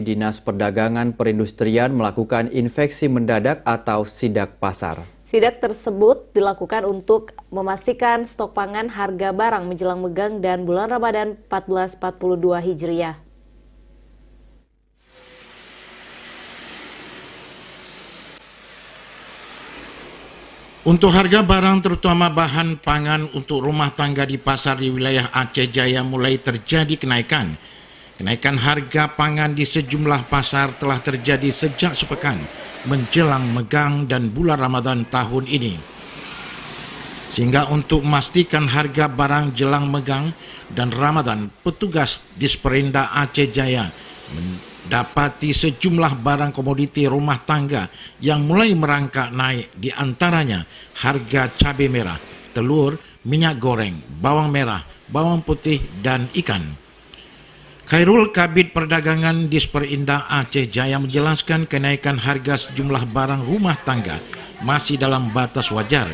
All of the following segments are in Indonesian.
Dinas Perdagangan Perindustrian melakukan inspeksi mendadak atau sidak pasar. Sidak tersebut dilakukan untuk memastikan stok pangan, harga barang menjelang megang dan bulan Ramadan 1442 Hijriah. Untuk harga barang terutama bahan pangan untuk rumah tangga di pasar di wilayah Aceh Jaya mulai terjadi kenaikan. Kenaikan harga pangan di sejumlah pasar telah terjadi sejak sepekan menjelang megang dan bulan Ramadan tahun ini. Sehingga untuk memastikan harga barang jelang megang dan Ramadan, petugas Disperinda Aceh Jaya mendapati sejumlah barang komoditi rumah tangga yang mulai merangkak naik, di antaranya harga cabai merah, telur, minyak goreng, bawang merah, bawang putih, dan ikan. Khairul Kabid Perdagangan Disperinda Aceh Jaya menjelaskan kenaikan harga sejumlah barang rumah tangga masih dalam batas wajar.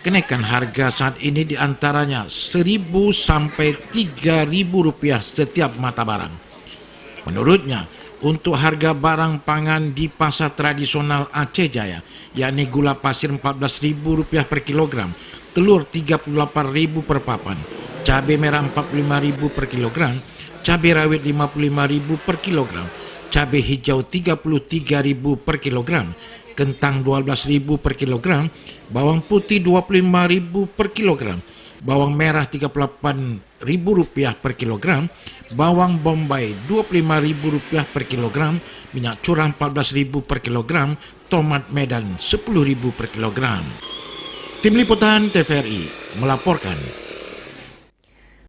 Kenaikan harga saat ini diantaranya Rp1.000 sampai Rp3.000 setiap mata barang. Menurutnya, untuk harga barang pangan di pasar tradisional Aceh Jaya, yakni gula pasir Rp14.000 per kilogram, telur Rp38.000 per papan, cabai merah Rp45.000 per kilogram, cabai rawit Rp55.000 per kilogram, cabai hijau Rp33.000 per kilogram, kentang Rp12.000 per kilogram, bawang putih Rp25.000 per kilogram, bawang merah Rp38.000 per kilogram, bawang bombay Rp25.000 per kilogram, minyak curah Rp14.000 per kilogram, tomat Medan Rp10.000 per kilogram. Tim Liputan TVRI melaporkan.